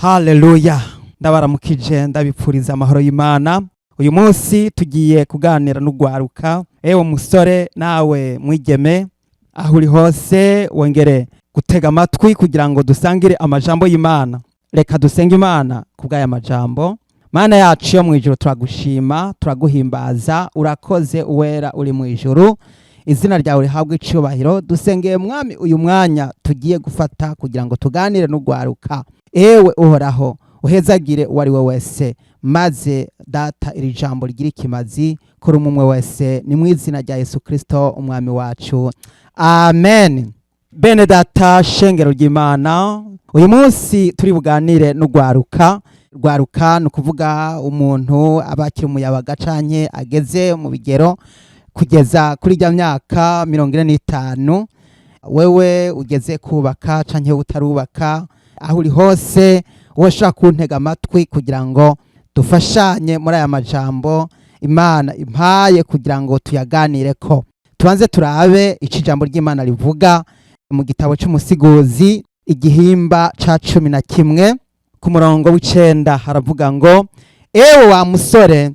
Haleluya. Ndabaramukije ndabipfuriza amahoro y'Imana. Uyu munsi tugiye kuganira n'urwaruka. Ewe musore nawe mwigeme aho uri hose wongere gutega amatwi kugira ngo dusangire amajambo y'Imana. Reka dusenge Imana kubw'aya majambo. Mana yacu yo mwijuru turagushima, turaguhimbaza, urakoze uwera uri mwijuru. Izina ryawe rihabwe icubahiro. Dusengeye Mwami uyu mwanya tugiye gufata kugira ngo tuganire n'urwaruka. Ewe uhoraho uhezagire uwari we wese, maze data iri jambo rigira ikimazi kuri umwe wese, ni mu izina rya Yesu Kristo umwami wacu, amen. Bene data shengero ry'Imana, uyu munsi turi buganire n'urwaruka. Rwaruka ni ukuvuga umuntu abakiri umuyabaga canke ageze mu bigero kugeza kuri rya myaka 45. Wewe ugeze kubaka canke utarubaka, aho uri hose woshaka kuntega amatwi kugira ngo dufashanye muri aya majambo Imana impaye kugira ngo tuyaganireko. Tubanze turabe ijambo ry'Imana rivuga mu gitabo cy'umusiguzi igihimba ca 11 ku murongo w'9 haravuga ngo, ewe wa musore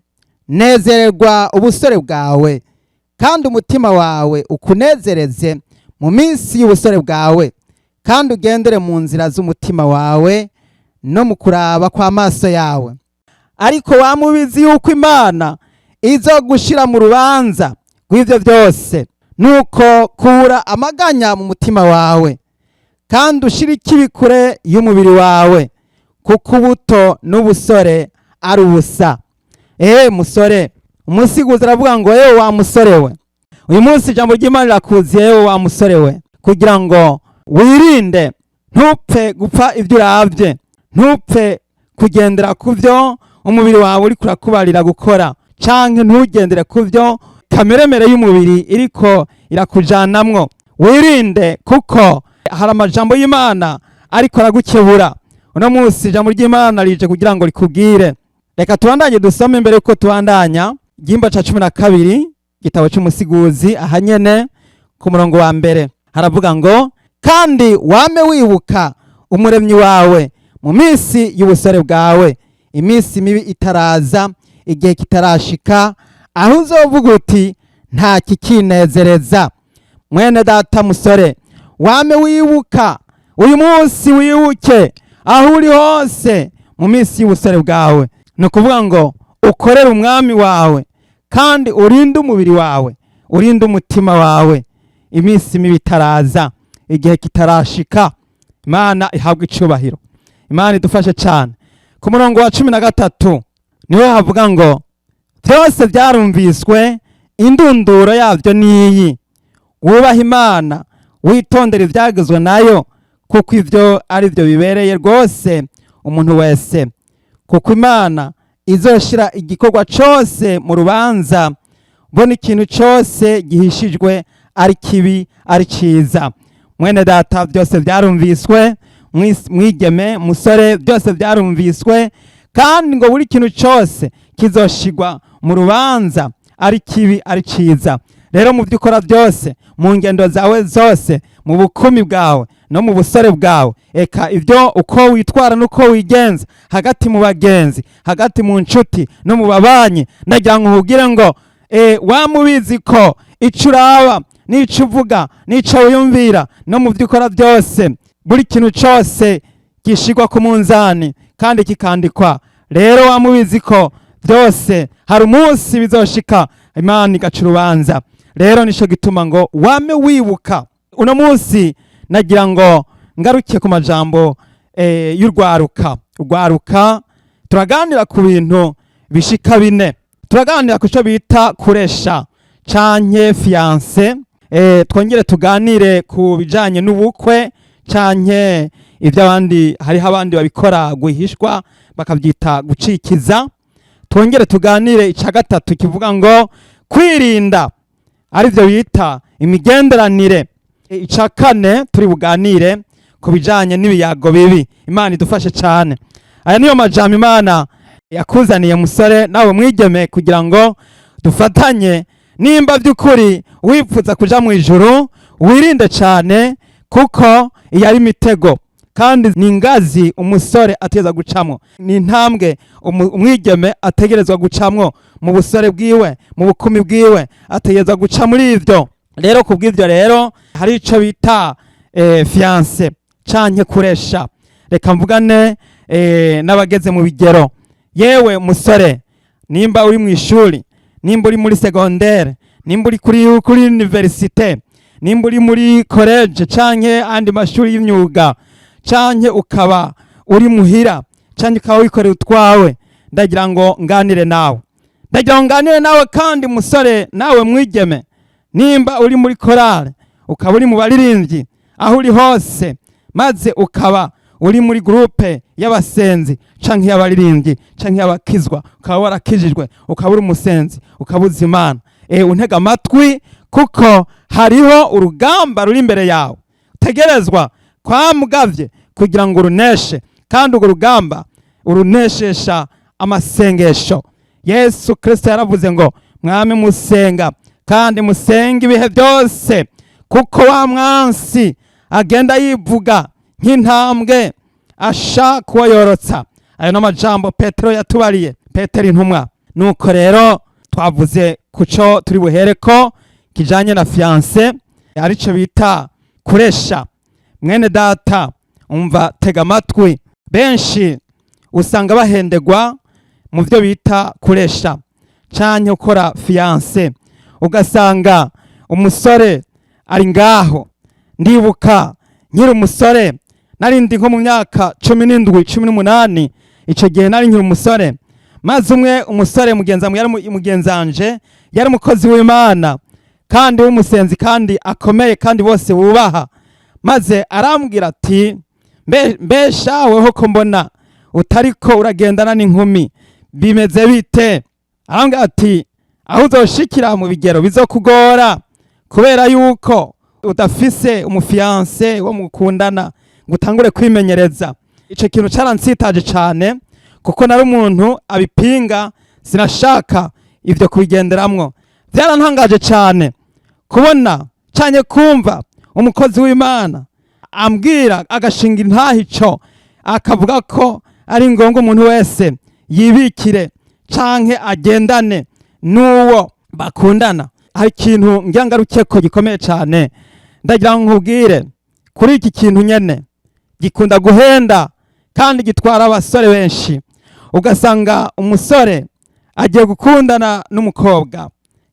nezererwa ubusore bwawe, kandi umutima wawe ukunezereze mu minsi y'ubusore bwawe, kandi ugendere mu nzira z'umutima wawe no mu kuraba kwa maso yawe. Ariko wamubizi yuko Imana izogushira mu rubanza rw'ivyo byose, nuko kura amaganya mu mutima wawe, kandi ushira ikibi kure y'umubiri wawe, kuko ubuto n'ubusore ari ubusa. Musore, umusiguzi aravuga ngo ewe wa musore we, uyu munsi ijambo ry'Imana rirakuziye ewe wa musore we, kugira ngo wirinde ntupfe gupfa ibyo uravye, ntupfe kugendera kuvyo umubiri wawe uri kurakubarira gukora, canke ntugendere kuvyo kameremere y'umubiri iriko irakujanamwo. Wirinde kuko hari amajambo y'Imana ariko aragukebura. Uno munsi ijambo ry'Imana rije kugira ngo rikubwire. Reka tubandanye dusome mbere yuko tubandanya igihimba ca 12 gitabo cy'umusiguzi ahanyene ku murongo wa mbere haravuga ngo, kandi wame wibuka umuremyi wawe mu minsi y'ubusore bwawe, iminsi mibi itaraza, igihe kitarashika, aho uzovuga uti nta kikinezereza. Mwene data musore, wame wibuka uyu munsi, wibuke aho uri hose mu minsi y'ubusore bwawe. Ni ukuvuga ngo ukorere umwami wawe, kandi urinde umubiri wawe, urinde umutima wawe, iminsi mibi itaraza, igihe kitarashika. Imana ihabwe icubahiro. Imana idufashe cyane. Ku murongo wa 13 niho havuga ngo, byose byarumviswe, indunduro yavyo niyi, wubaha Imana, witondera ivyagezwe nayo, kuko ivyo ari byo bibereye rwose umuntu wese. Kuko Imana izoshira igikorwa cyose mu rubanza, mbona ikintu cyose gihishijwe ari kibi ari ciza. Mwene data, byose byarumviswe, mwigeme musore, byose byarumviswe, kandi ngo buri kintu cyose kizoshigwa mu rubanza ari kibi ari ciza. Rero mu byukora byose, mu ngendo zawe zose, mu bukumi bwawe no mu busore bwawe, eka ibyo uko witwara nuko wigenza hagati mu bagenzi, hagati mu nshuti no mu babanyi, ndagira ngo ubwire ngo wamubizi ko ico uraba n'ico uvuga n'ico wiyumvira no mu byukora byose, buri kintu cyose gishigwa ku munzani kandi kikandikwa. Rero wamubizi ko byose hari umunsi bizoshika Imana igaca urubanza. Rero nico gituma ngo wame wibuka. Uno munsi nagira ngo ngaruke ku majambo y'urwaruka. Urwaruka turaganira ku bintu bishika 4. Turaganira ku cyo bita kuresha canke fiance, twongere tuganire ku bijanye n'ubukwe canke ivy'abandi, hariho abandi babikora guhishwa bakavyita gucikiza. Twongere tuganire ica 3 kivuga ngo kwirinda, ari byo bita imigenderanire. Ica 4 turi buganire ku bijanye n'ibiyago bibi. Imana idufashe cyane. Aya niyo majambo Imana yakuzaniye musore nawe mwigeme, kugira ngo dufatanye nimba by'ukuri wipfuza kuja mu ijuru, wirinde cyane kuko iyo ari imitego kandi ni ingazi umusore ategerezwa gucamwo, ni intambwe umwigeme ategerezwa gucamwo mu busore bwiwe, mu bukumi bwiwe ategerezwa guca muri ivyo. Rero kubw'ivyo rero hari ico bita fiance canke kuresha. Reka mvugane n'abageze mu bigero. Yewe musore, nimba uri mu ishuri, nimba uri muri secondaire, nimba uri kuri universite, nimba uri muri college canke andi mashuri y'imyuga, canke ukaba uri muhira, canke ukaba wikorera utwawe, ndagira ngo nganire nawe. Kandi musore nawe mwigeme, nimba uri muri korale, ukaba uri mu baririmbyi aho uri hose, maze ukaba uri muri groupe y'abasenzi canke y'abaririmbyi canke y'abakizwa, ukaba warakijijwe, ukaba uri umusenzi, ukaba uzi Imana, untega amatwi kuko hariho urugamba ruri imbere yawe utegerezwa kwamugavye kugira ngo uruneshe, kandi urwo rugamba uruneshesha amasengesho. Yesu Kristo yaravuze ngo mwame musenga kandi musenga ibihe byose, kuko wa mwansi agenda yivuga nk'intambwe ashaka kuyorotsa. Ayo n'amajambo Petero yatubariye, Petero intumwa. Nuko rero twavuze kuco turi buhereko kijanye na fiance, arico bita kuresha. Mwene data umva, tega amatwi. Benshi usanga bahendegwa mu byo bita kuresha canke ukora fiance, ugasanga umusore ari ngaho. Ndibuka nkiri umusore, narindi nko mu myaka 17 18, ico gihe nari nkiri umusore, maze umusore mugenzanje yari umukozi w'Imana kandi w'umusenzi kandi akomeye kandi bose bubaha, maze arambwira ati mbesha weho ko mbona utariko uragendana n'inkumi, bimeze bite? Arambwira ati aho uzoshikira mu bigero bizokugora, kubera yuko udafise umufiance wo mukundana ngo utangure kwimenyereza. Ico kintu caransitaje cane kuko nari umuntu abipinga, sinashaka ivyo kubigenderamwo. Vyarantangaje cane kubona canke kumva umukozi w'Imana ambwira agashinga intahe ico, akavuga ko ari ngombwa umuntu wese yibikire canke agendane n'uwo bakundana. Hari ikintu ngirangarukeko gikomeye cane ndagira ngo nkubwire kuri iki kintu nyene, gikunda guhenda kandi gitwara abasore benshi. Ugasanga umusore agiye gukundana n'umukobwa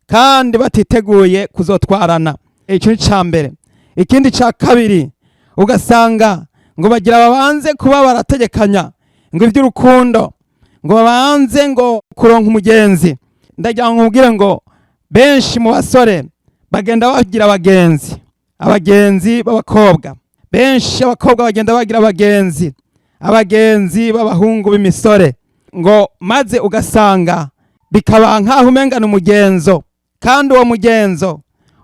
kandi batiteguye kuzotwarana. Ico ni cambere. Ikindi ca kabiri, ugasanga ngo bagira babanze kuba barategekanya ngo ivy'urukundo, ngo babanze ngo kuronka umugenzi. Ndagira ngo nkubwire ngo benshi mu basore bagenda bagira abagenzi b'abakobwa. Benshi abakobwa bagenda bagira abagenzi b'abahungu b'imisore, ngo maze ugasanga bikaba nkaho umengana umugenzo, kandi uwo mugenzo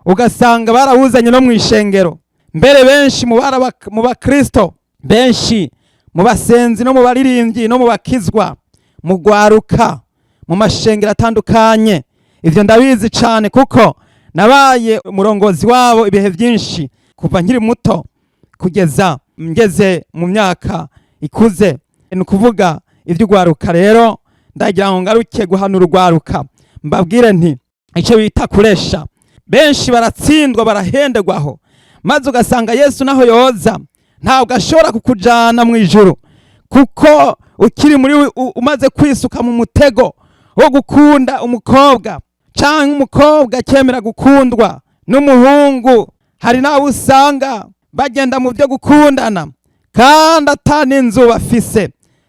ugasanga barawuzanye no mw'ishengero. Mbere benshi mu bakristo, benshi mu basenzi no mu baririmbyi no mu bakizwa, mu kurwaruka, mu mashengero atandukanye. Ivyo ndabizi cane kuko nabaye umurongozi wabo ibihe byinshi kuva nkiri muto kugeza ngeze mu myaka ikuze. Ni kuvuga ivy'urwaruka. Rero ndagira ngo ngaruke guhanura urwaruka, mbabwire nti ico bita kuresha. Benshi baratsindwa, barahendegwaho, maze ugasanga Yesu naho yoza ntabwo ashobora kukujana mu ijuru, kuko ukiri muri umaze kwisuka mu mutego wo gukunda umukobwa canke umukobwa cyemera gukundwa n'umuhungu. Hari nabo usanga bagenda mu byo gukundana kandi atana inzu bafise,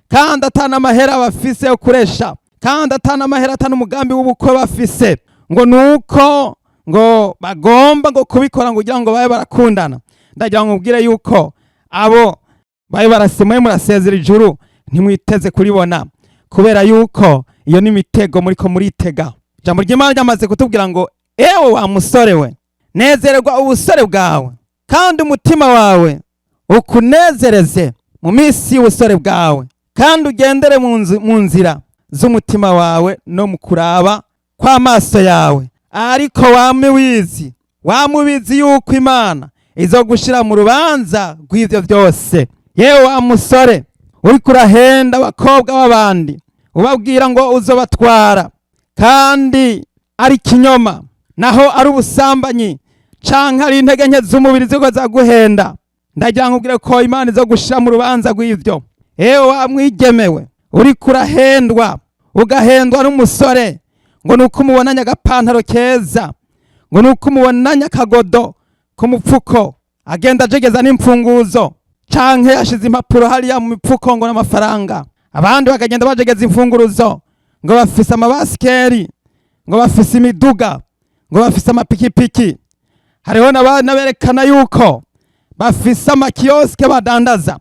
kandi atana amahera bafise yo kuresha, kandi atana amahera, atana umugambi w'ubukwe bafise, ngo nuko ngo bagomba ngo kubikora ngo kugira ngo babe barakundana. Ndagira ngo ubwire yuko abo babe barasemuye murasezera ijuru ntimwiteze kuribona, kubera yuko iyo ni mitego muriko muritega. Ijambo ry'Imana ryamaze kutubwira ngo ewe wa musore we, nezererwa ubusore bwawe kandi umutima wawe ukunezereze mu minsi y'ubusore bwawe, kandi ugendere mu nzira z'umutima wawe no mu kuraba kw'amaso yawe. Ariko wamubizi yuko Imana izogushira mu rubanza rw'ivyo byose. yewe wa musore uriko urahenda abakobwa b'abandi ubabwira ngo uzobatwara kandi ari kinyoma, naho ari ubusambanyi canke ari intege nke z'umubiri ziko zaguhenda, ndagira nkubwire ko Imana izo gushira mu rubanza rw'ivyo. Ewe wa mwigemewe uriko urahendwa, ugahendwa n'umusore ngo nuko umubonanye agapantaro keza, ngo nuko umubonanye akagodo ku mupfuko, agenda ajegeza n'imfunguzo canke yashize impapuro hariya mu mipfuko ngo n'amafaranga. Abandi bakagenda bajegeza imfunguruzo ngo bafise amabasikeri, ngo bafise imiduga, ngo bafise amapikipiki. Hariho n'abana berekana yuko bafise amakioske badandaza,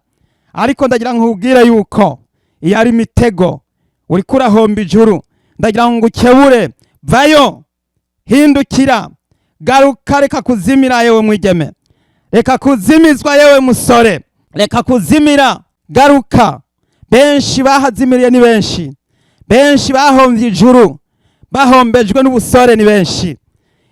ariko ndagira nkubwire yuko iyo ari imitego uriko urahomba ijuru. Ndagira ngo ukebure, vayo, hindukira, garuka, reka kuzimira yewe mwigeme, reka kuzimizwa yewe musore, reka kuzimira, garuka. Benshi bahazimiriye ni benshi, benshi bahomvye ijuru, bahombejwe n'ubusore ni benshi.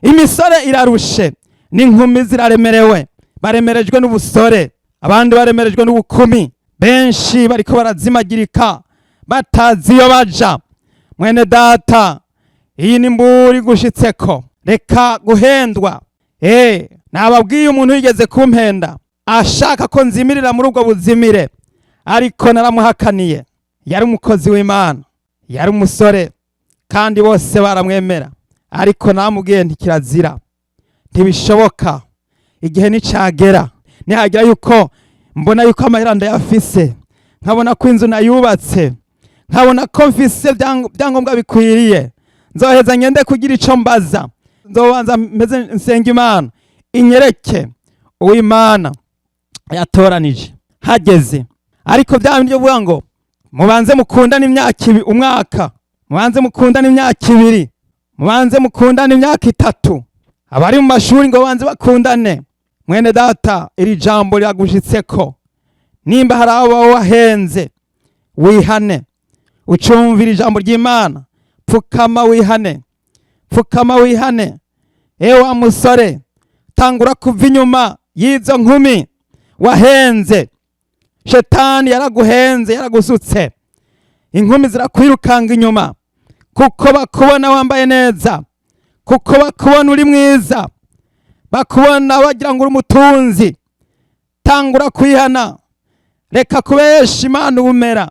Imisore irarushe, n'inkumi ziraremerewe, baremerejwe n'ubusore, abandi baremerejwe n'ubukumi. Benshi bariko barazimagirika batazi iyo baja. Mwene data, iyi ni mburi gushitseko, reka guhendwa. Nababwiye umuntu yigeze kumpenda ashaka ko nzimirira muri ubwo buzimire, ariko naramuhakaniye. Yari umukozi w'Imana, yari umusore, kandi bose baramwemera, ariko namubwiye nti kirazira, ntibishoboka. Igihe nicagera, nihagira yuko mbona yuko amahera ndayafise, nkabona ko inzu nayubatse, nkabona ko mfise byangombwa bikwiriye, nzoheza ngende kugira ico mbaza, nzobanza meze nsenga Imana inyereke uw'Imana yatoranije hageze. Ariko bya bindi byo ngo mubanze mukundane imyaka umwaka, mubanze mukundane imyaka 2, mubanze mukundane imyaka 3, abari mu mashuri ngo banze bakundane. Mwene data, iri jambo riragushitseko. Nimba hari abo wahenze, wihane, ucumvira ijambo ry'Imana, pfukama wihane, pfukama wihane. Ewe musore, tangura kuva inyuma y'izo nkumi wahenze. Shetani yaraguhenze, yaragusutse. Inkumi zirakwirukanga inyuma kuko bakubona wambaye neza, kuko bakubona uri mwiza, bakubona wagira ngo uri umutunzi. Tangura kwihana, reka kubesha Imana ubumera,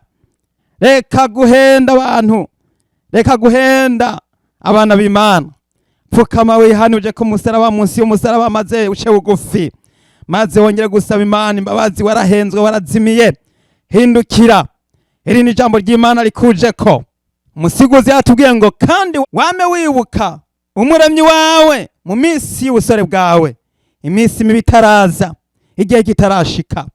reka guhenda abantu, reka guhenda abana b'Imana. Pfukama wihane, uje ku musaraba, munsi y'umusaraba maze uce bugufi, maze wongere gusaba Imana imbabazi. Warahenzwe, warazimiye, hindukira. Iri ni ijambo ry'Imana rikujeko. Umusiguzi yatubwiye ngo kandi wame wibuka umuremyi wawe mu minsi y'ubusore bwawe, iminsi mibi itaraza, igihe kitarashika.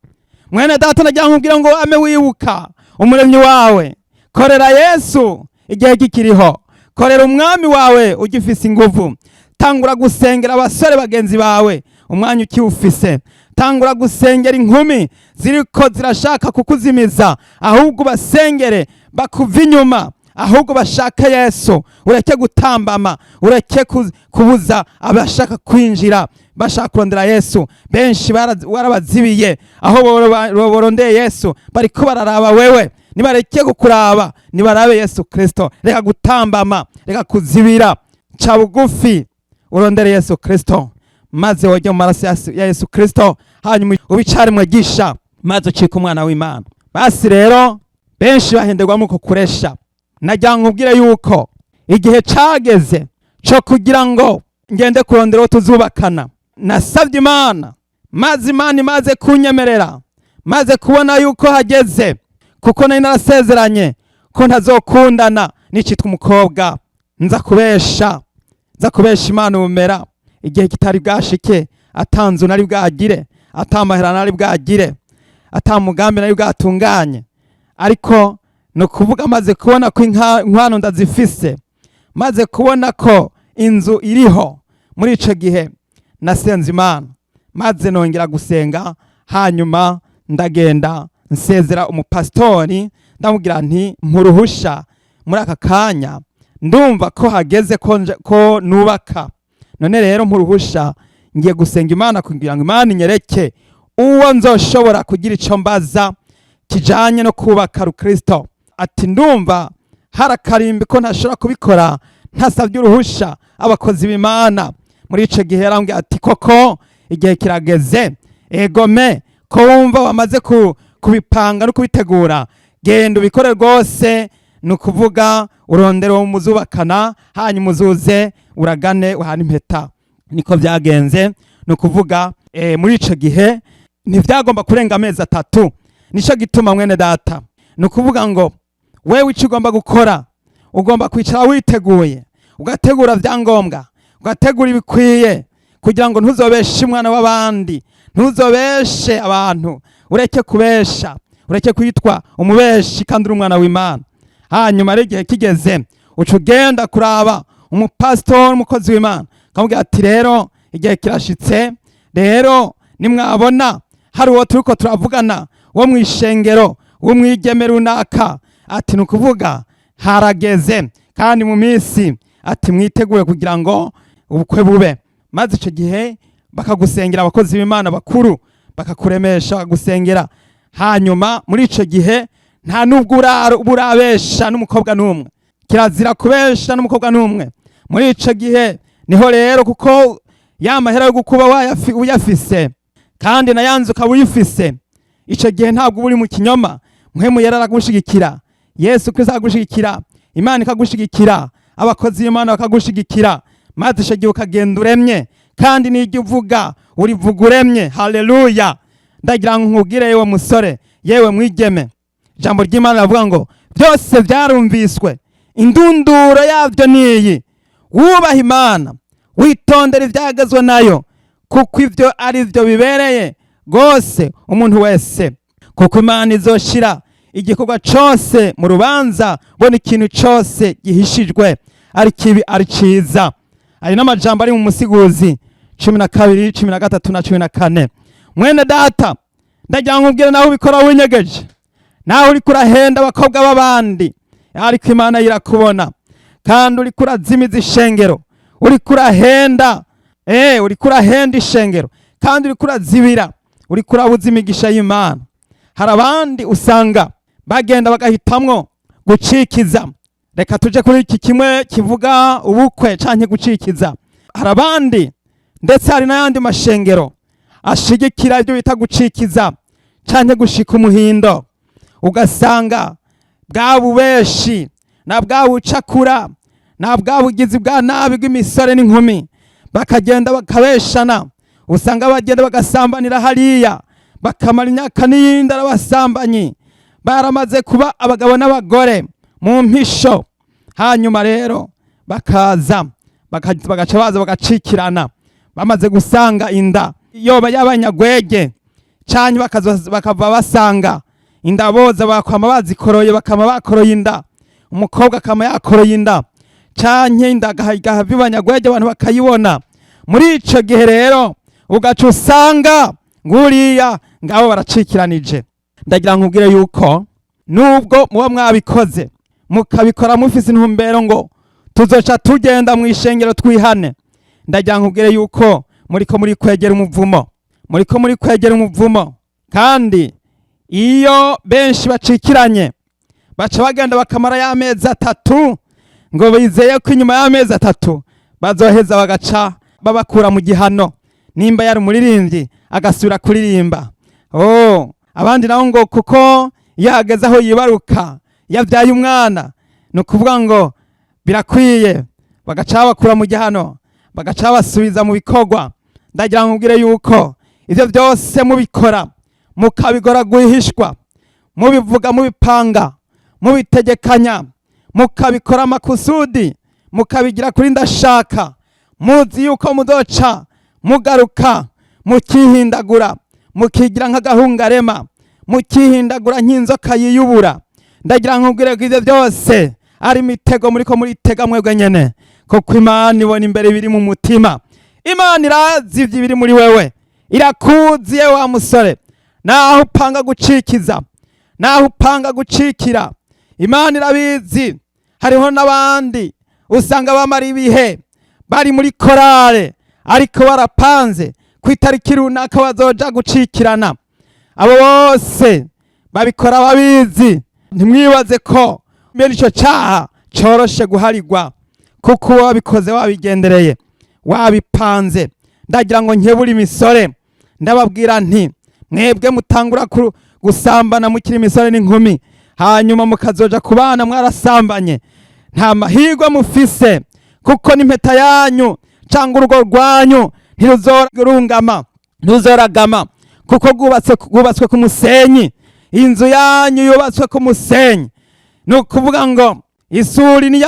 Mwene data, nagira nkubwira ngo wame wibuka umuremyi wawe. Korera Yesu igihe kikiriho, korera Umwami wawe ugifise inguvu. Tangura gusengera abasore bagenzi bawe umwanya ukiwufise. Tangura gusengera inkumi ziriko zirashaka kukuzimiza, ahubwo basengere bakuva inyuma, ahubwo bashaka Yesu. Ureke gutambama, ureke kubuza abashaka kwinjira, bashaka kurondera Yesu. Benshi warabazibiye, aho borondeye Yesu bariko bararaba wewe. Nibareke kukuraba, nibarabe Yesu Kristo. Reka gutambama, reka kuzibira, ca bugufi urondere Yesu Kristo, maze wajye mu maraso ya Yesu Kristo, hanyuma ubicare mwigisha, maze ucike umwana w'Imana. Basi rero benshi bahenderwa mu kukuresha. Nagira nkubwire yuko igihe cageze cyo kugira ngo ngende kurondera tuzubakana. Nasabye Imana, maze Imana imaze kunyemerera, maze kubona yuko hageze, kuko nari narasezeranye ko ntazokundana n'icitwa umukobwa. Nza kubesha Imana ubumera, igihe kitari bwashike, atanzu nari bwagire, atamahera nari bwagire, atamugambi nari bwatunganye. Ariko no kuvuga maze kubona ko inkwano ndazifise, maze kubona ko inzu iriho, muri ico gihe nasenze Imana, maze nongera gusenga. Hanyuma ndagenda nsezera umupastori, ndamubwira nti mpuruhusha muri aka kanya, ndumva ko hageze ko nubaka. None rero mpuruhusha, ngiye gusenga Imana kugira ngo Imana inyereke uwo nzoshobora kugira ico mbaza kijanye no kubaka rukristo. Ati ndumva harakarimbi ko ntashobora kubikora ntasavye uruhusha abakozi b'Imana. Muri ico gihe yarambwiye ati koko igihe kirageze, egome ko wumva wamaze kubipanga no kubitegura, genda ubikore rwose, ni ukuvuga urondere uwo muzubakana hanyuma uzuze uragane uhana impeta. Niko byagenze, ni ukuvuga muri ico gihe ntivyagomba kurenga amezi 3. Nico gituma mwene data, ni ukuvuga ngo wewe ico ugomba gukora, ugomba kwicara witeguye, ugategura vyangombwa, ugategura ibikwiye kugira ngo ntuzobeshe umwana w'abandi, ntuzobeshe abantu, ureke kubesha, ureke kwitwa umubeshi kandi uri umwana w'Imana. Hanyuma rero igihe kigeze uca ugenda kuraba umupasitori, umukozi w'Imana, akamubwira ati rero igihe kirashitse, rero nimwabona hari uwo turiko turavugana wo mw'ishengero w'umwigeme runaka, ati ni ukuvuga harageze kandi mu minsi, ati mwitegure kugira ngo ubukwe bube. Maze ico gihe bakagusengera abakozi b'Imana bakuru, bakakuremesha bakagusengera. Hanyuma muri ico gihe nta nubwo urabesha n'umukobwa n'umwe, kirazira kubesha n'umukobwa n'umwe. Muri ico gihe niho rero, kuko ya mahera yo gukuba uyafise kandi na yanzu ukaba uyifise, ico gihe ntabwo uri mu kinyoma. Mpwemu Yera aragushigikira, Yesu Kristo aragushigikira, Imana ikagushigikira, abakozi b'Imana bakagushigikira. Maze ico gihe ukagenda uremye, kandi n'iryo uvuga urivuga uremye. Haleluya! Ndagira ngo nkubwire yewe musore, yewe mwigeme, ijambo ry'Imana ravuga ngo byose vyarumviswe, indunduro yavyo niyi: wubaha Imana, witondera ivyagezwe nayo, kuko ivyo ari vyo bibereye gose umuntu wese. Kuko Imana izoshira igikorwa cose mu rubanza, bona ikintu cose gihishijwe, ari kibi ari ciza. Ari n'amajambo ari mu Musiguzi 12, 13 na 14. Mwene data, ndagira ngo nkubwire naho ubikora winyegeje, naho uri kurahenda abakobwa b'abandi, ariko Imana irakubona. Kandi uri kurazimiza ishengero, uri kurahenda uri kurahenda ishengero, kandi uri kurazibira, uri kurabuza imigisha y'Imana. Hari abandi usanga bagenda bagahitamwo gucikiza. Reka tuje kuri iki kimwe kivuga ubukwe canke gucikiza. Hari abandi ndetse hari n'ayandi mashengero ashigikira ibyo bita gucikiza canke gushika umuhindo. Ugasanga bwa bubeshi na bwa bucakura na bwa bugizi bwa nabi bw'imisore n'inkumi, bakagenda bakabeshana. Usanga bagenda bagasambanira hariya, bakamara imyaka n'iyindi arabasambanyi, baramaze kuba abagabo n'abagore mu mpisho. Hanyuma rero bakaza bagaca baza bagacikirana, bamaze gusanga inda yoba y'abanyagwege, canke bakava basanga inda boza bakwama bazikoroye, bakama bakoroye inda, umukobwa akama yakoroye inda, canke inda gahava ibanyagwege abantu bakayibona. Muri ico gihe rero ugaca usanga nguriya ngabo baracikiranije. Ndagira nkubwire yuko nubwo muba mwabikoze mukabikora mufise intumbero ngo tuzoca tugenda mu ishengero twihane, ndagira nkubwire yuko muriko muri kwegera umuvumo, muriko muri kwegera umuvumo. Kandi iyo benshi bacikiranye baca bagenda bakamara y'amezi 3, ngo bizeye ko inyuma y'amezi 3 bazoheza bagaca babakura mu gihano. Nimba yari umuririmbyi agasubira kuririmba. Abandi naho ngo kuko yageze aho yibaruka yavyaye umwana, no kuvuga ngo birakwiye, bagaca bakura mu gihano, bagaca basubiza mu bikorwa. Ndagira nkubwire yuko ivyo byose mubikora mukabigora guhishwa, mubivuga mubipanga, mubitegekanya, mukabikora makusudi, mukabigira kuri ndashaka, muzi yuko muzoca mugaruka mukihindagura, mukigira nk'agahungarema, mukihindagura nk'inzoka yiyubura. Ndagira nkubwire ko ivyo byose ari imitego muriko muritega mwebwe nyene, kuko Imana ibona imbere biri mu mutima. Imana irazi ivyo biri muri wewe, irakuzi yewe wa musore, naho upanga gucikiza, naho upanga gucikira, Imana irabizi. Hariho n'abandi usanga bamara ibihe bari muri korale, ariko barapanze itariki runaka bazoja gucikirana. Abo bose babikora babizi. Ntimwibaze ko mbere ico caha coroshe guharigwa, kuko wabikoze wabigendereye wabipanze. Ndagira ngo nkebura imisore ndababwira nti mwebwe mutangura gusambana mukiri imisore n'inkumi, hanyuma mukazoja kubana mwarasambanye, nta mahirwe mufise, kuko n'impeta yanyu cyangwa urugo rwanyu ntiruzoragama, kuko rwubatswe ku musenyi. Inzu yanyu yubatswe ku musenyi. Ni ukuvuga ngo isuri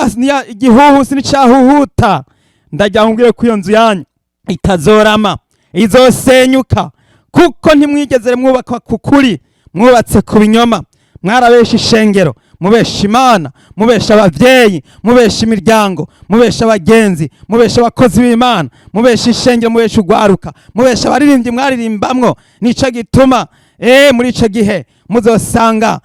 igihuhusi n'icahuhuta. Ndagira ngo ko iyo nzu yanyu itazorama, izosenyuka, kuko ntimwigeze mwubaka ku kuri, mwubatse ku binyoma. Mwarabesha ishengero, mubesha Imana, mubesha abavyeyi, mubesha imiryango, mubesha abagenzi, mubesha abakozi b'Imana, mubesha ishengero, mubesha urwaruka, mubesha abaririmbyi mwaririmbamwo. Nico gituma muri ico gihe muzosanga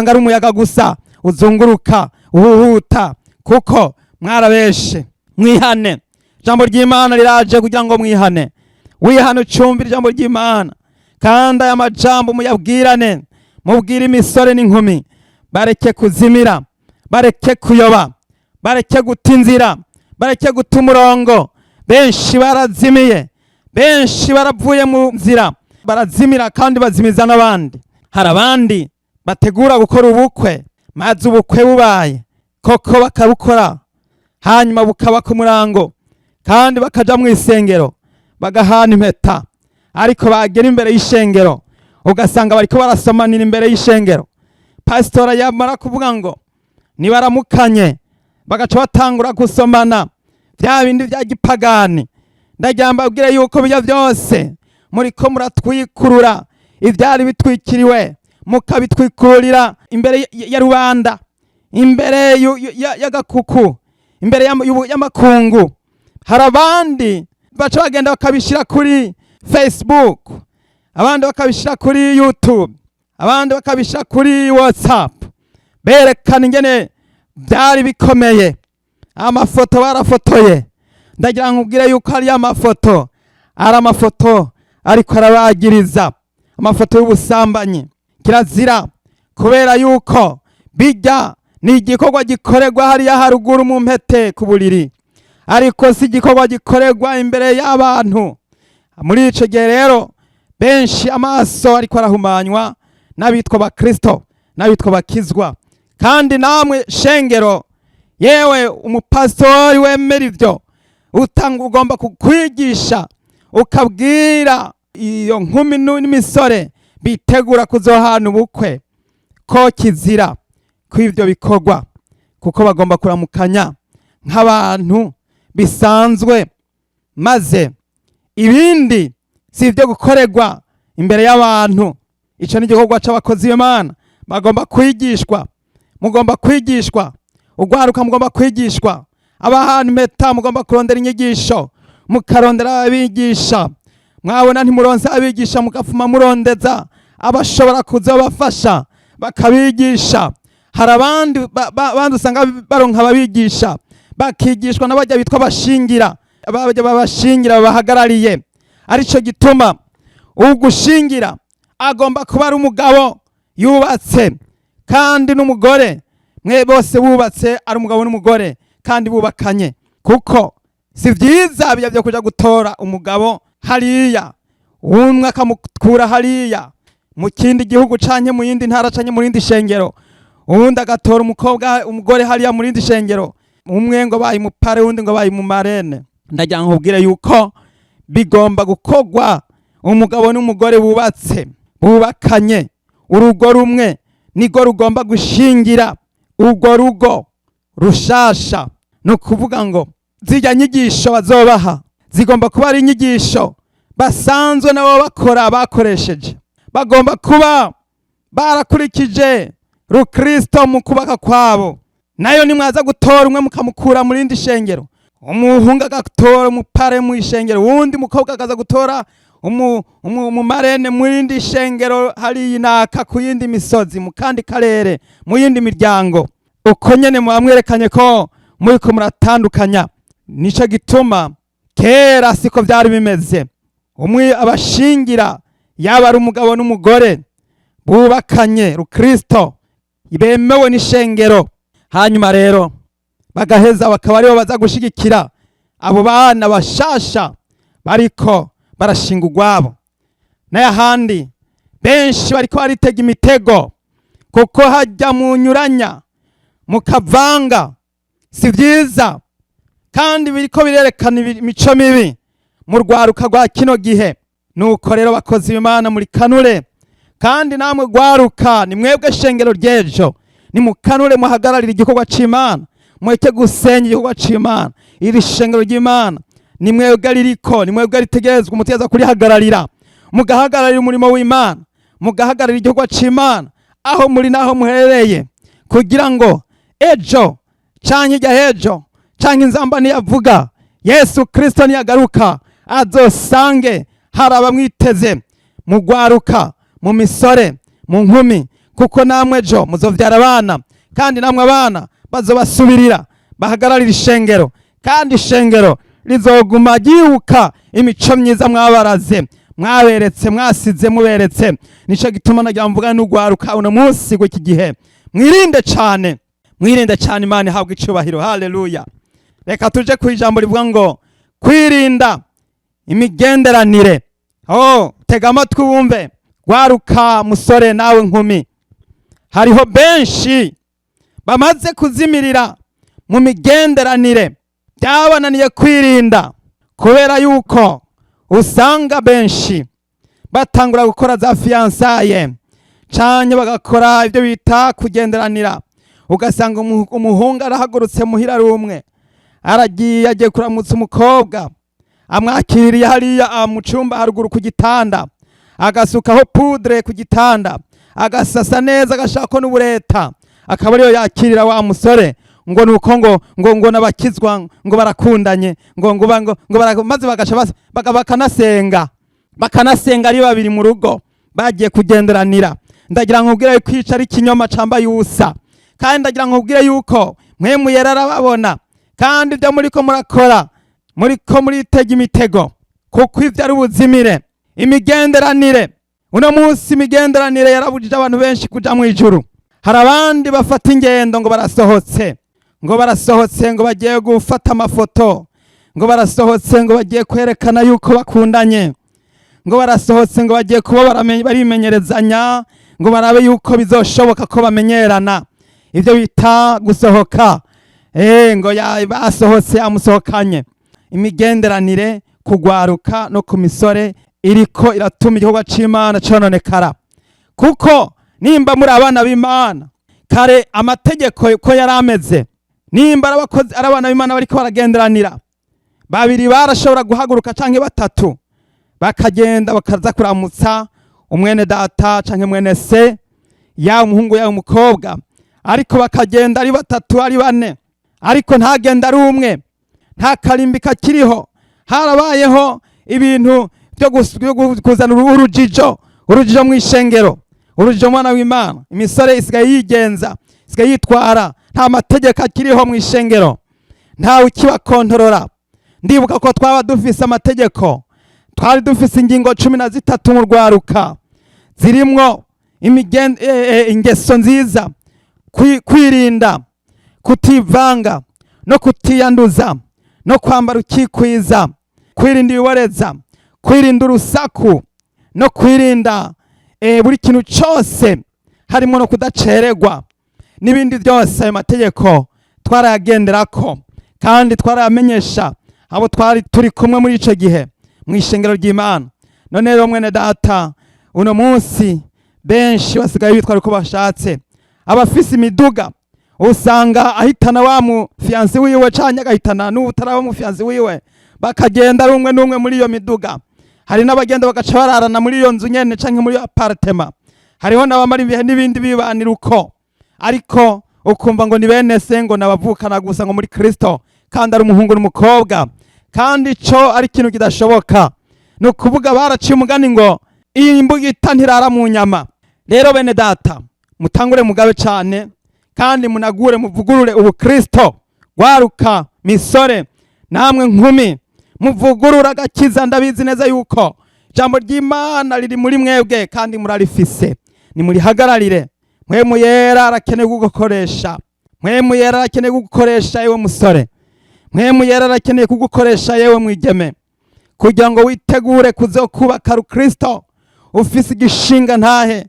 ari umuyaga gusa uzunguruka uhuhuta, kuko mwarabeshe. Mwihane, ijambo ry'Imana riraje kugira ngo mwihane. Wihane ucumbire ijambo ry'Imana, kandi aya majambo muyabwirane. Mubwire imisore n'inkumi bareke kuzimira, bareke kuyoba, bareke guta inzira, bareke guta umurongo. Benshi barazimiye, benshi baravuye mu nzira, barazimira kandi bazimiza n'abandi. Hari abandi bategura gukora ubukwe, maze ubukwe bubaye koko bakabukora, hanyuma bukaba ku murango, kandi bakaja mu isengero bagahana impeta, ariko bagera imbere y'ishengero ugasanga bariko barasomanira imbere y'ishengero. Pastora yamara kuvuga ngo nibaramukanye, bagaca batangura gusomana bya bindi bya gipagani. Ndagira mbabwire yuko bijya byose muriko muratwikurura ivyari bitwikiriwe, mukabitwikurira imbere ya rubanda, imbere y'agakuku, imbere y'amakungu. Hari abandi baca bagenda bakabishira kuri Facebook, abandi bakabishira kuri YouTube, abandi bakabishira kuri WhatsApp, berekana ingene byari bikomeye. Amafoto barafotoye. Ndagira nkubwire yuko hari amafoto, ari amafoto ariko arabagiriza, amafoto y'ubusambanyi. Kirazira, kubera yuko bijya ni igikorwa gikorerwa hariya haruguru mu mpete ku buriri, ariko si igikorwa gikorerwa imbere y'abantu. Muri ico gihe rero benshi amaso ariko arahumanywa n'abitwa abakristo, n'abitwa bakizwa. Kandi namwe shengero, yewe umupastori wemera ivyo, ugomba kukwigisha, ukabwira iyo nkumi n'imisore bitegura kuzohana ubukwe ko kizira kw'ivyo bikorwa, kuko bagomba kuramukanya nk'abantu bisanzwe, maze ibindi si ibyo gukorerwa imbere y'abantu. Ico ni igikorwa c'abakozi b'Imana, bagomba kwigishwa. Mugomba kwigishwa, urwaruka mugomba kwigishwa, abahana impeta mugomba kurondera inyigisho, mukarondera abigisha. Mwabona ntimuronse abigisha, mugafuma murondeza abashobora kuzobafasha bakabigisha. Hari abandi usanga baronka ababigisha, bakigishwa n'abajya bitwa abashingira, babashingira babahagarariye. Arico gituma ugushingira agomba kuba ari umugabo yubatse, kandi n'umugore, mwe bose bubatse ari umugabo n'umugore kandi bubakanye. Kuko si vyiza byo kuja gutora umugabo hariya, umwe akamukura hariya mu kindi gihugu canke mu yindi ntara canke mu rindi shengero, uwundi agatora umugore hariya mu rindi shengero, umwe ngo bayimupare, uwundi ngo bayimumarene. Ndagira nkubwire yuko bigomba gukorwa umugabo n'umugore bubatse, bubakanye, urugo rumwe nigo rugomba gushingira urwo rugo rushasha. No kuvuga ngo zijya nyigisho bazobaha zigomba kuba ari inyigisho basanzwe nabo bakora bakoresheje. Bagomba kuba barakurikije rukristo mu kubaka kwabo. Nayo nimwaza gutora umwe mukamukura mu rindi shengero, umuhungu agatora umupare mu ishengero, wundi mukobwa akaza gutora umumarene mu rindi shengero hari inaka ku yindi misozi, mu kandi karere, mu yindi miryango. Uko nyene mwamwerekanye ko muriko muratandukanya. Nico gituma kera siko byari bimeze. umwe abashingira, yaba ari umugabo n'umugore bubakanye rukristo bemewe n'ishengero. Hanyuma rero bagaheza bakaba aribo baza gushigikira abo bana bashasha bariko barashinga urwabo. N'ahandi benshi bariko baritega imitego, kuko hajya mu nyuranya mukavanga si vyiza, kandi biriko birerekana imico mibi mu rwaruka rwa kino gihe. Nuko rero bakozi b'Imana muri kanure, kandi namwe rwaruka ni mwebwe shengero ry'ejo, ni mukanure muhagararira igikorwa c'Imana, mweke gusenya igikorwa c'Imana. Iri shengero ry'Imana ni mwebwe ririko, ni mwebwe ritegerezwa umutegeza kurihagararira, mugahagararira umurimo w'Imana, mugahagararira igikorwa c'Imana aho muri naho muherereye, kugira ngo ejo canke irya hejo canke inzamba niyavuga Yesu Kristo niyagaruka azosange hari abamwiteze mu rwaruka, mu misore, mu nkumi, kuko namwe ejo muzovyara abana, kandi namwe abana bazobasubirira bahagararira ishengero, kandi ishengero rizoguma ryibuka imico myiza mwabaraze, mwaberetse, mwasize muberetse. Nico gituma nagira mvuga n'urwaruka uno munsi gw'iki gihe, mwirinde cane, mwirinde cane. Imana ihabwa icubahiro. Haleluya. Reka tuje ku ijambo rivuga ngo kwirinda imigenderanire. Tega amatwi wumve, rwaruka musore nawe nkumi, hariho benshi bamaze kuzimirira mu migenderanire, byabananiye kwirinda, kubera yuko usanga benshi batangura gukora za fiansaye canke bagakora ibyo bita kugenderanira. Ugasanga umuhungu arahagurutse muhira ari umwe, aragiye agiye kuramutsa umukobwa, amwakiriye hariya mu cumba haruguru ku gitanda, agasukaho pudre ku gitanda, agasasa neza, agashaka n'ubureta, akaba ariyo yakirira wa musore ngo nuko ngo nabakizwa, ngo barakundanye, ngo maze bagaca bakanasenga ari babiri mu rugo bagiye kugenderanira. Ndagira nkubwire yuko kwica ari kinyoma cambaye ubusa, kandi ndagira nkubwire yuko mwe muyera arababona, kandi ibyo muriko murakora muriko muritega imitego, kuko ivyo ari ubuzimire. Imigenderanire uno munsi, imigenderanire yarabujije abantu benshi kuja mu ijuru. Hari abandi bafata ingendo ngo barasohotse, ngo bagiye gufata amafoto, ngo barasohotse ngo bagiye kwerekana yuko bakundanye, ngo barasohotse ngo bagiye kuba barimenyerezanya, ngo barabe yuko bizoshoboka ko bamenyerana. Ivyo bita gusohoka. Ngo basohotse amusohokanye. Imigenderanire kugwaruka no ku misore iriko iratuma igikorwa c'Imana cononekara, kuko nimba muri abana b'Imana, kare amategeko ko yarameze, nimba ari abana b'Imana bariko baragenderanira, babiri barashobora guhaguruka canke batatu bakagenda bakaza kuramutsa umwene data canke mwene se, ya umuhungu ya umukobwa, ariko bakagenda ari batatu ari bane, ariko ntagenda ari umwe, nta karimbi kakiriho. Harabayeho ibintu byo kuzana urujijo mu ishengero, urujijo mwana w'Imana. Imisore isigaye yigenza, isigaye yitwara, nta mategeko akiriho mu ishengero, ntawe ukibakontorora. Ndibuka ko twaba dufise amategeko, twari dufise ingingo 13 mu rwaruka, zirimwo ingeso nziza, kwirinda, kutivanga no kutiyanduza, no kwambara ukikwiza, kwirinda ibiboreza, kwirinda urusaku, no kwirinda buri kintu cyose harimo no kudacererwa n'ibindi byose. Ayo mategeko twarayagenderako, kandi twarayamenyesha abo twari turi kumwe muri ico gihe mu ishengero ry'Imana. None rero mwene data, uno munsi benshi basigaye bitwara uko bashatse. Abafise imiduga usanga ahitana wa mu fiancé wiwe canke agahitana n'utaraba mu fiancé wiwe, bakagenda ari umwe n'umwe muri iyo miduga. Hari n'abagenda bagaca bararana muri iyo nzu nyene canke muri apartment. Hariho n'abamara ibihe n'ibindi bibanira uko, ariko ukumva ngo ni bene se, ngo nabavukana gusa ngo muri Kristo, kandi ari umuhungu n'umukobwa, kandi ico ari ikintu kidashoboka. No kuvuga baraciye umugani ngo iyi mbugita ntirara mu nyama. Rero bene data, mutangure mugabe cane, kandi munagure muvugurure ubukristo. Rwaruka misore namwe nkumi, muvugurura agakiza. Ndabizi neza yuko ijambo ry'Imana riri muri mwebwe kandi murarifise, nimurihagararire. Mpwemu yera arakeneye kugukoresha, mpwemu yera arakeneye kugukoresha yewe musore, mpwemu yera arakeneye kugukoresha yewe mwigeme, kugira ngo witegure kuzokubaka Kristo ufise igishinga ntahe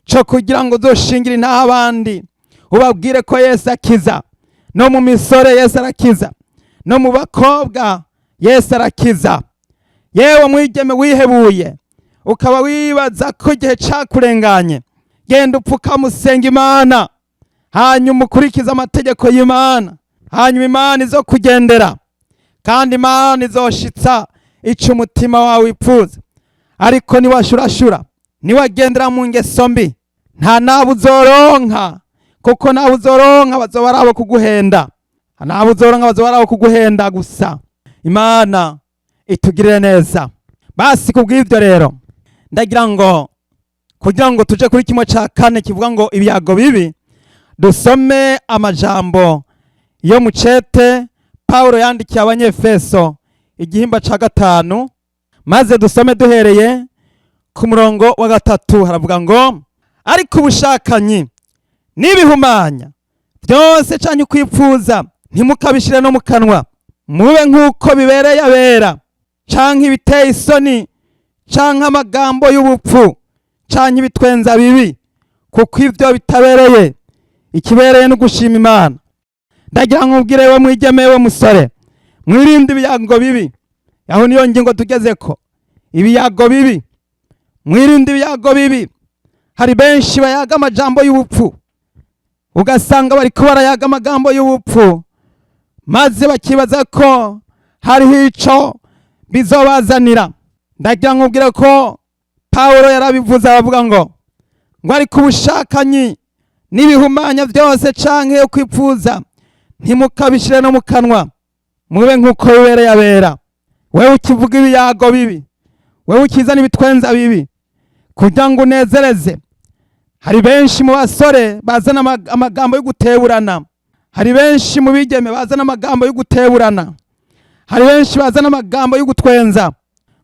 cyo kugira ngo uzoshingire intahe abandi, ubabwire ko Yesu akiza. No mu misore Yesu arakiza, no mu bakobwa Yesu arakiza. Yewe mwigeme wihebuye ukaba wibaza ko igihe cakurenganye, genda upfukama usenga Imana, hanyuma ukurikiza amategeko y'Imana, hanyuma Imana izokugendera kandi Imana izoshitsa ico umutima wawe wipfuza. Ariko niwashurashura, niwagendera mu ngeso mbi, nta nabo uzoronka, kuko nabo uzoronka bazoba ari abo kuguhenda, nabo uzoronka bazoba ari abo kuguhenda gusa. Imana itugirire neza. Basi kubw'ivyo rero ndagira ngo kugira ngo tuje kuri kimwe ca kane kivuga ngo ibyago bibi, dusome amajambo yo mu cete Paulo yandikiye Abanyefeso igihimba ca 5, maze dusome duhereye ku murongo wa 3. Haravuga ngo ariko ubushakanyi n'ibihumanya byose canke kwipfuza ntimukabishire no mu kanwa, mube nk'uko bibereye abera, canke ibiteye isoni, canke amagambo y'ubupfu, canke ibitwenza bibi, kuko ivyo bitabereye. Ikibereye no gushima Imana. Ndagira nkubwire we mwigeme, we musore, mwirinde ibyago bibi. Aho niyo ngingo tugezeko, ibyago bibi, mwirinde ibyago bibi. Hari benshi bayaga amajambo y'ubupfu, ugasanga bariko barayaga amagambo y'ubupfu, maze bakibaza ko hariho ico bizobazanira. Ndagira nkubwire ko Paulo yarabivuze, aravuga ngo ariko ubushakanyi n'ibihumanya byose canke kwipfuza ntimukabishire no mu kanwa, mube nk'uko bibereye abera. Wewe ukivuga ibyago bibi, wewe ukizana ibitwenza bibi kugira ngo unezereze. Hari benshi mu basore bazana amagambo yo guteburana, hari benshi mu bigeme bazana amagambo yo guteburana, hari benshi bazana amagambo yo gutwenza,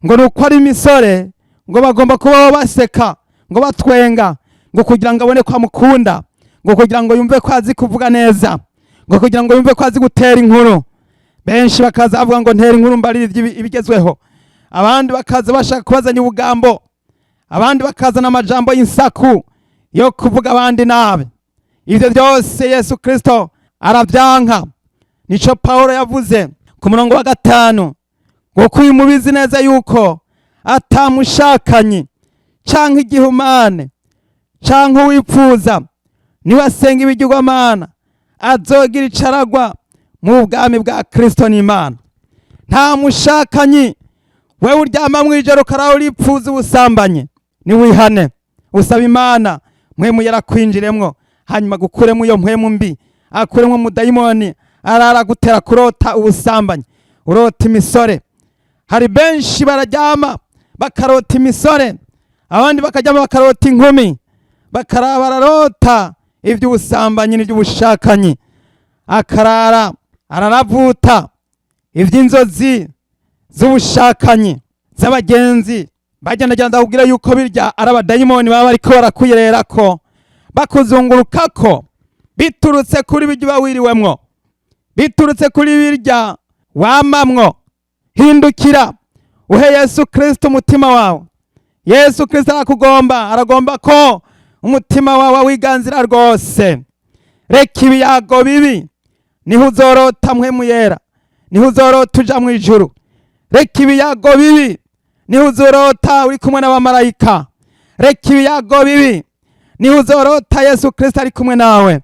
ngo nuko ari imisore, ngo bagomba kuba baseka, ngo batwenga, ngo kugira ngo abone kwa mukunda, ngo kugira ngo yumve ko azi kuvuga neza, ngo kugira ngo yumve ko azi gutera inkuru. Benshi bakaza bavuga ngo ntera inkuru mbari ibigezweho, abandi bakaza bashaka kubazanya ubugambo, abandi bakazana amajambo y'insaku yo kuvuga abandi nabi. Ivyo byose Yesu Kristo aravyanka. Nico Paulo yavuze ku murongo wa 5, ngo kuyi mubizi neza yuko atamushakanyi canke igihumane canke wipfuza niwasenga ibigirwamana azogira icaragwa mu bwami bwa Kristo n'Imana. Nta mushakanyi wewe uryama mwijoro karaho uripfuza ubusambanye, niwihane usaba Imana mpwemu yarakwinjiremwo, hanyuma gukuremo iyo mpwemu mbi, akuremo mudayimoni arara gutera kurota ubusambanye, urota imisore. Hari benshi bararyama bakarota imisore, abandi bakaryama bakarota inkumi, bararota ivy'ubusambanyi n'ivy'ubushakanyi, akarara araravuta ivy'inzozi z'ubushakanyi z'abagenzi. Bagenda kugira yuko birya arabadayimoni baba bariko barakuyererako, bakuzungurukako, biturutse kuri birya bawiriwemwo, biturutse kuri birya wamamwo. Hindukira uhe Yesu Kristo umutima wawe. Yesu Kristo aragomba ko umutima wawe wiganzira rwose. Reka ibyago bibi, niho uzorota mpwemu yera, niho uzorota uja mu ijuru. Reka ibyago bibi, niho uzorota uri kumwe n'abamarayika. Reka ibyago bibi, niho uzorota Yesu Kristo ari kumwe nawe.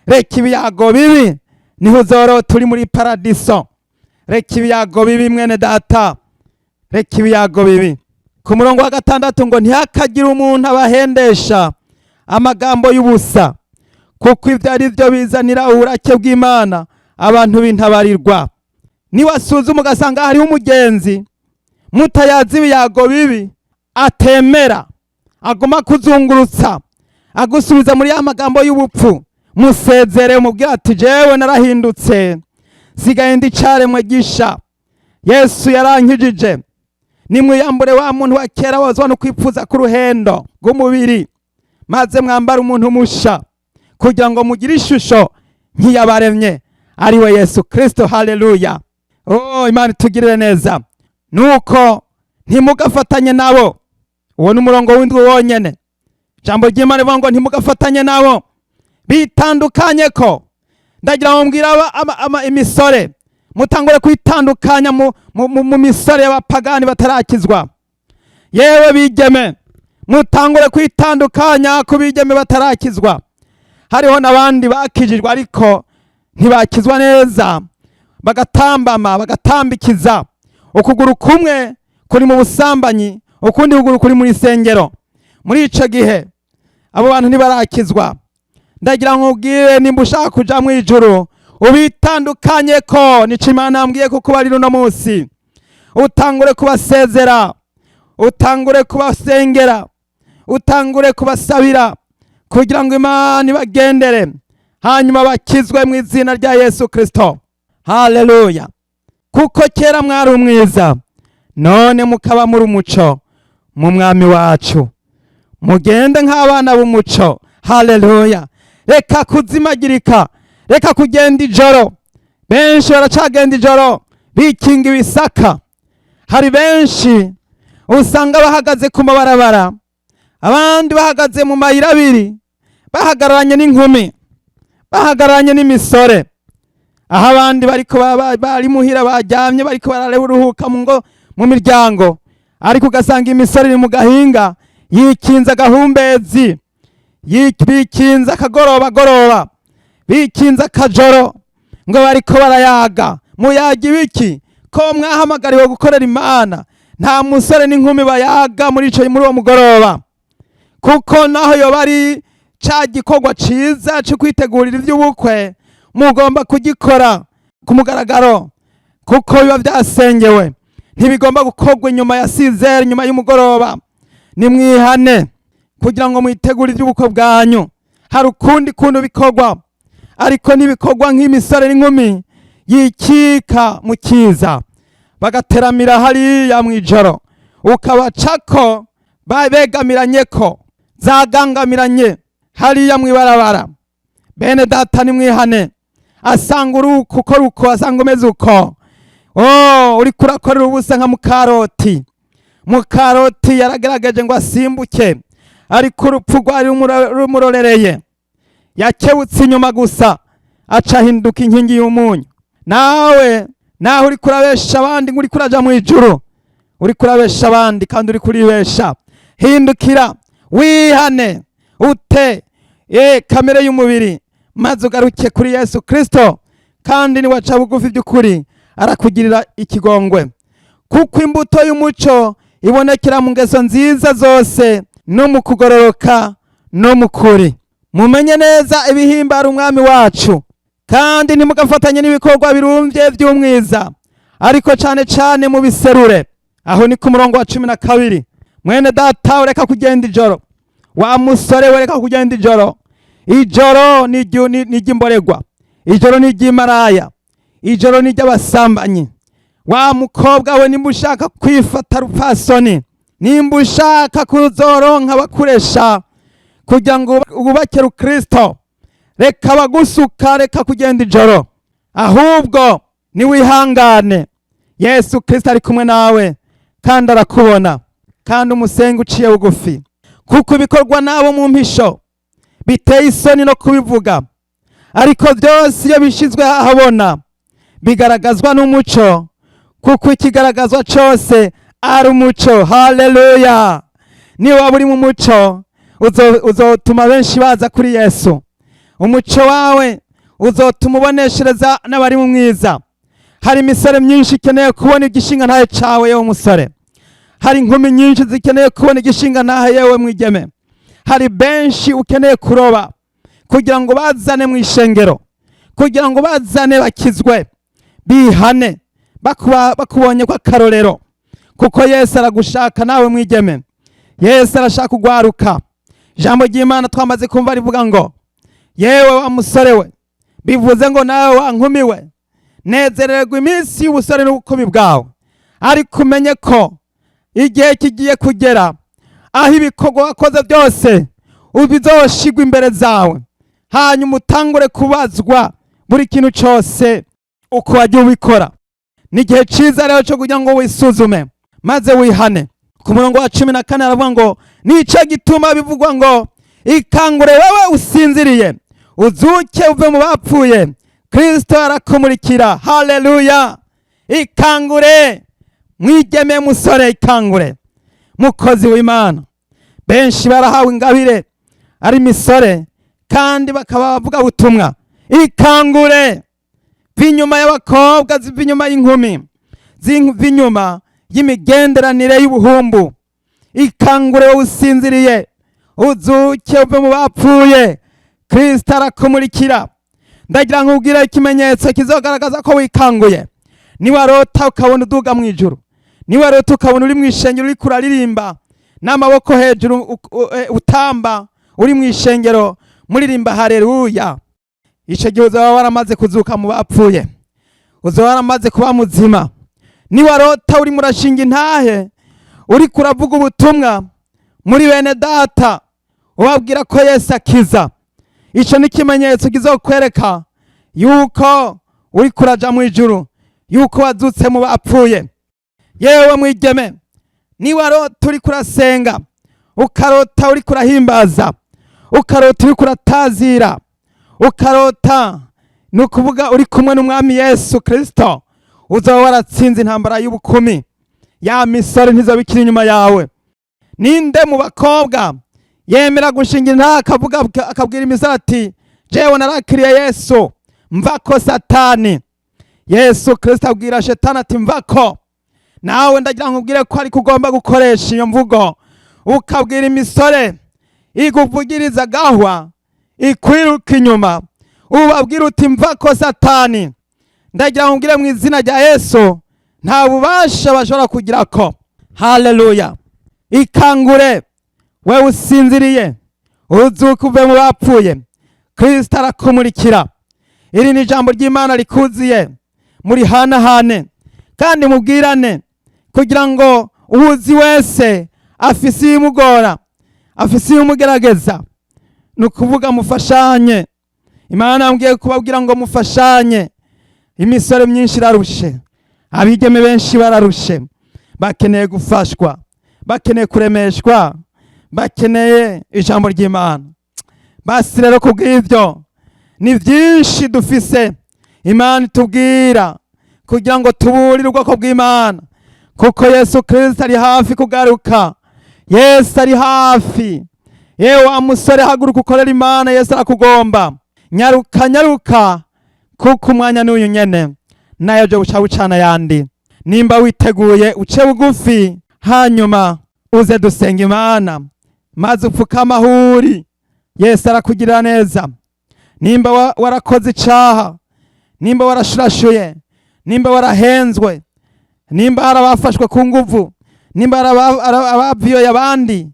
Reka ibyago bibi, niho uzorota uri muri paradiso. Reka ibyago bibi mwene data, reka ibyago bibi. Ku murongo wa 6 ngo ntihakagira umuntu abahendesha amagambo y'ubusa, kuko ivyo ari byo bizanira uburake bw'Imana abantu bintabarirwa. Niwasuzuma ugasanga hariho umugenzi mutayazi ibyago bibi, atemera, aguma kuzungurutsa, agusubiza muri ya magambo y'ubupfu, musezere umubwira ati jewe narahindutse, sigaye ndi caremwe gisha, Yesu yarankijije, nimwiyambure wa muntu wa kera wazwa no kwipfuza ku ruhendo rw'umubiri, maze mwambare umuntu musha kugira ngo mugire ishusho nk'iyabaremye ari we Yesu Kristo. Haleluya! Imana itugirire neza. Nuko ntimugafatanye nabo. Uwo ni umurongo w'indwi wonyene. Jambo ry'Imana rivuga ngo ntimugafatanye nabo, bitandukanye ko. Ndagira ngo mbwira imisore mutangure kwitandukanya mu misore y'abapagani batarakizwa. Yewe bigeme mutangure kwitandukanya ku bigeme batarakizwa. Hariho n'abandi bakijijwe ariko ntibakizwa neza, bagatambama bagatambikiza. Ukuguru kumwe kuri mu busambanyi, ukundi kuguru kuri muri sengero. Muri ico gihe abo bantu ntibarakizwa. Ndagira ngo ubwire nimba ushaka kuja mu ijuru ubitandukanye ko. Nico Imana yambwiye ko kuba rino musi utangure kubasezera, utangure kubasengera, utangure kubasabira kugira ngo Imana ibagendere, hanyuma bakizwe mu izina rya Yesu Kristo. Haleluya! Kuko kera mwari umwiza, none mukaba muri umuco mu Mwami wacu. Mugende nk'abana b'umuco. Haleluya! Reka kuzimagirika, reka kugenda ijoro. Benshi baracagenda ijoro bikinga ibisaka. Hari benshi usanga bahagaze ku mabarabara, abandi bahagaze mu mayira abiri, bahagararanye n'inkumi, bahagararanye n'imisore. Aho abandi bariko bari muhira bajyamye bariko bararuhuka mu miryango, ariko ugasanga imisore iri mu gahinga yikinza gahumbezi, bikinza akagoroba, bikinza akajoro, ngo bariko barayaga. Muyaga ibiki? Ko mwahamagariwe gukorera Imana. Nta musore n'inkumi bayaga muri uwo mugoroba, kuko naho yoba ari ca gikorwa ciza cyo kwitegurira ivy'ubukwe, mugomba kugikora ku mugaragaro, kuko biba byasengewe. Ntibigomba gukorwa inyuma ya 6 nyuma y'umugoroba. Nimwihane kugira ngo mwitegure iby'ubukwe bwanyu. Hari ukundi kuntu bikorwa, ariko nibikorwa nk'imisore n'inkumi yikika mu kiza, bagateramira hariya mw'ijoro, ukabacako begamiranye ko zagangamiranye hariya mwibarabara. Bene data nimwihane. Asanga uko asanga umeze uko. Uri kurakorera ubusa nka mukaroti. Mukaroti yaragerageje ngo asimbuke, ariko urupfu rwari rumurorereye. Yakebutse inyuma gusa aca hinduka inkingi y'umunyu. Nawe uri kurabesha abandi, uri kuraja mu ijuru, uri kurabesha abandi kandi uri kuribesha. Hindukira wihane ute kamere y'umubiri, maze ugaruke kuri Yesu Kristo, kandi ni waca bugufi by'ukuri arakugirira ikigongwe. Kuko imbuto y'umuco ibonekera mu ngeso nziza zose no mu kugororoka no mu kuri. Mumenye neza ibihimbara Umwami wacu, kandi ntimugafatanye n'ibikorwa birumvye by'umwiza, ariko cane cane mu biserure. Aho ni ku murongo wa 12. Mwene data ureka kugenda ijoro, wa musore ureka kugenda ijoro. Ijoro ni ry'imborerwa, ijoro ni ry'imaraya, ijoro ni ry'abasambanyi. Wa mukobwa we nimba ushaka kwifata rupfasoni, nimba ushaka kuzoronka abakuresha kugira ngo ubakere Kristo, reka bagusuka, reka kugenda ijoro. Ahubwo ni wihangane, Yesu Kristo ari kumwe nawe kandi arakubona, kandi umusenga uciye bugufi. Kuko ibikorwa nabo mu mpisho biteye isoni no kubivuga, ariko byose iyo bishizwe ahabona bigaragazwa n'umuco, kuko ikigaragazwa cyose ari umuco. Haleluya! Niba uri mu muco uzotuma benshi baza kuri Yesu. Umuco wawe uzotuma uboneshereza n'abari mu mwiza. Hari imisore myinshi ikeneye kubona igishinga ntahe cawe yewe musore. Hari inkumi nyinshi zikeneye kubona igishinga ntahe yewe mwigeme. Hari benshi ukeneye kuroba kugira ngo bazane mu ishengero, kugira ngo bazane bakizwe, bihane, bakubonye kwa karorero. Kuko Yesu aragushaka nawe mwigeme. Yesu arashaka kugwaruka. Jambo ry'Imana twamaze kumva rivuga ngo, yewe wa musore we, bivuze ngo nawe wa nkumi we, nezererwa iminsi y'ubusore n'ubukubi bwawe, ariko umenye ko igihe kigiye kugera aho ibikorwa wakoze byose bizoshigwa imbere zawe, hanyuma utangure kubazwa buri kintu cyose uko wagiye ubikora. Ni igihe cyiza rero cyo kugira ngo wisuzume maze wihane. Ku murongo wa 14 aravuga ngo nicyo gituma bivugwa ngo ikangure wowe usinziriye, uzuke uve mu bapfuye, Kristo arakumurikira. Haleluya! Ikangure mwigeme musore, ikangure mukozi w'Imana. Benshi barahawe ingabire ari misore kandi bakaba bavuga ubutumwa. Ikangure vinyuma y'abakobwa, zivinyuma y'inkumi, zivinyuma y'imigenderanire y'ubuhumbu. Ikangure wowe usinziriye, uzuke uve mu bapfuye, Kristo arakumurikira. Ndagira nkubwira ikimenyetso kizogaragaza ko wikanguye. Niwarota ukabona uduga mu ijuru, niwarota ukabona uri mu ishengero uri kuraririmba n'amaboko hejuru, utamba uri mu ishengero muririmba haleluya, ico gihe uzaba waramaze kuzuka mu bapfuye, uzaba waramaze kuba muzima. Niwarota uri murashinga intahe, uri kuravuga ubutumwa muri bene data, ubabwira ko Yesu akiza, ico ni kimenyetso kizokwereka yuko uri kuraja mu ijuru, yuko wazutse mu bapfuye. Yewe mwigeme, niwarota uri kurasenga, ukarota uri kurahimbaza, ukarota uri kuratazira, ukarota nukuvuga uri kumwe n'Umwami Yesu Kristo, uzaba waratsinze intambara y'ubukumi. Ya misore ntizabikira inyuma yawe. Ninde mu bakobwa yemera gushinga intahe akabwira imisore ati jewe narakiriye Yesu, mvako Satani? Yesu Kristo abwira Shetani ati mvako. Nawe ndagira nkubwire ko ari kugomba gukoresha iyo mvugo, ukabwira imisore ikuvugiriza gahwa, ikwiruka inyuma, ubabwira uti mvako Satani. Ndagira nkubwire mu izina rya Yesu nta bubasha bashobora kugira ko. Haleluya! Ikangure wewe usinziriye, uzuke uve mu bapfuye, Kristo arakumurikira. Iri ni ijambo ry'Imana rikuziye, muri hanahane kandi mubwirane, kugira ngo uwuzi wese afise ibimugora, afise ibimugerageza, nukuvuga mufashanye. Imana yambwiye kubabwira ngo mufashanye. Imisore myinshi irarushe, abigeme benshi bararushe, bakeneye gufashwa, bakeneye kuremeshwa, bakeneye ijambo ry'Imana. Basi rero kubw'ivyo ni vyinshi dufise Imana itubwira kugira ngo tuburire ubwoko bw'Imana, kuko Yesu Kristo ari hafi kugaruka. Yesu ari hafi. Yewe wa musore, haguruka ukorera Imana, Yesu arakugomba. Nyaruka nyaruka, kuko umwanya n'uyu nyene nayo byo buca bucana yandi. Nimba witeguye uce bugufi, hanyuma uze dusenga Imana maze upfukama ahuri. Yesu arakugirira neza. Nimba warakoze icaha, nimba warashurashuye, nimba warahenzwe, nimba harabafashwe ku nguvu, nimba harabaviyoye abandi,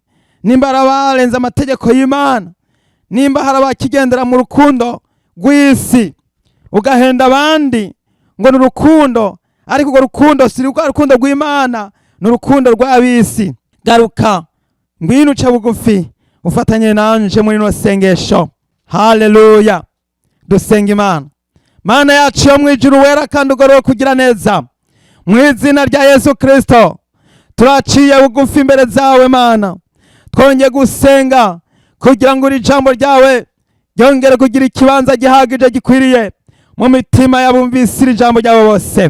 nimba harabarenze amategeko y'Imana, nimba harabakigendera mu rukundo rw'isi ugahenda abandi ngo ni urukundo, ariko urwo rukundo si rwa rukundo rw'Imana, ni urukundo rw'abisi. Garuka, ngwino uce bugufi ufatanye nanje muri no sengesho. Haleluya! Dusenga Imana. Mana yacu yo mwijuru wera kandi ugorora kugira neza, mu izina rya Yesu Kristo turaciye bugufi imbere zawe Mana, twongeye gusenga kugira ngo iri jambo ryawe ryongere kugira ikibanza gihagije gikwiriye mu mitima y'abumvise iri jambo ryawe bose.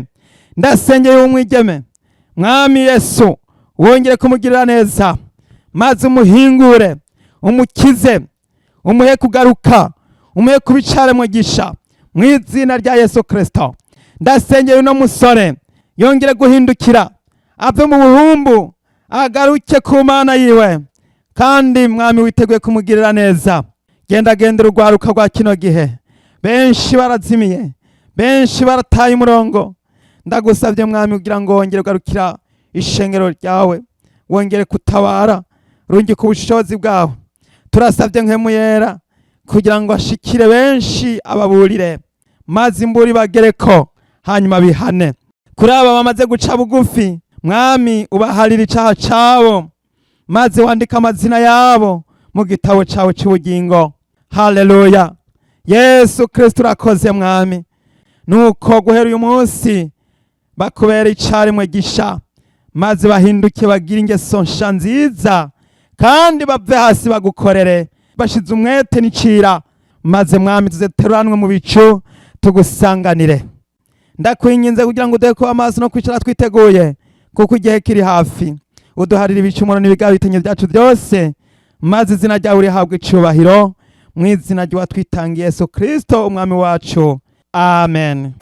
Ndasengeye umwigeme, Mwami Yesu wongere kumugirira neza, maze umuhingure, umukize, umuhe kugaruka, umuhe kubicare mugisha mu izina rya Yesu Kristo. Ndasengeye uno musore yongere guhindukira, ave mu buhumbu, agaruke ku Mana yiwe, kandi Mwami witeguye kumugirira neza. Gendera urwaruka rwa kino gihe, benshi barazimiye, benshi barataye umurongo. Ndagusabye Mwami kugira ngo wongere ugarukira ishengero ryawe, wongere kutabara, rungi ku bushobozi bwawe. Turasabye nk'Mpwemu Yera kugira ngo ashikire benshi, ababurire, maze imburi bagereko, hanyuma bihane. Kuri aba bamaze guca bugufi Mwami ubaharira icaha cabo maze wandika amazina yabo mu gitabo cawe c'ubugingo. Haleluya. Yesu Kristo urakoze Mwami, nuko guhera uyu munsi bakubera icarimwe gisha, maze bahinduke bagira ingeso nsha nziza, kandi bave hasi bagukorere bashize umwete n'icira, maze Mwami tuzeteruranwe mu bicu tugusanganire. Ndakwinginze kugira ngo uduhe kuba amaso no kwicara twiteguye, kuko igihe kiri hafi. Uduharira ibicumuro n'ibigabitanyo byacu byose, maze izina ryawe rihabwe icubahiro, mu izina ry'uwatwitangiye Yesu Kristo umwami wacu. Amen.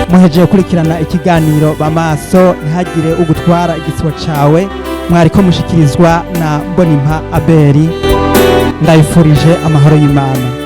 Muhejeje kurikirana ikiganiro Bamaso ntihagire ugutwara igisibo cawe, mwariko mushikirizwa na Mbonimpa Abeli. Ndayifurije amahoro y'Imana.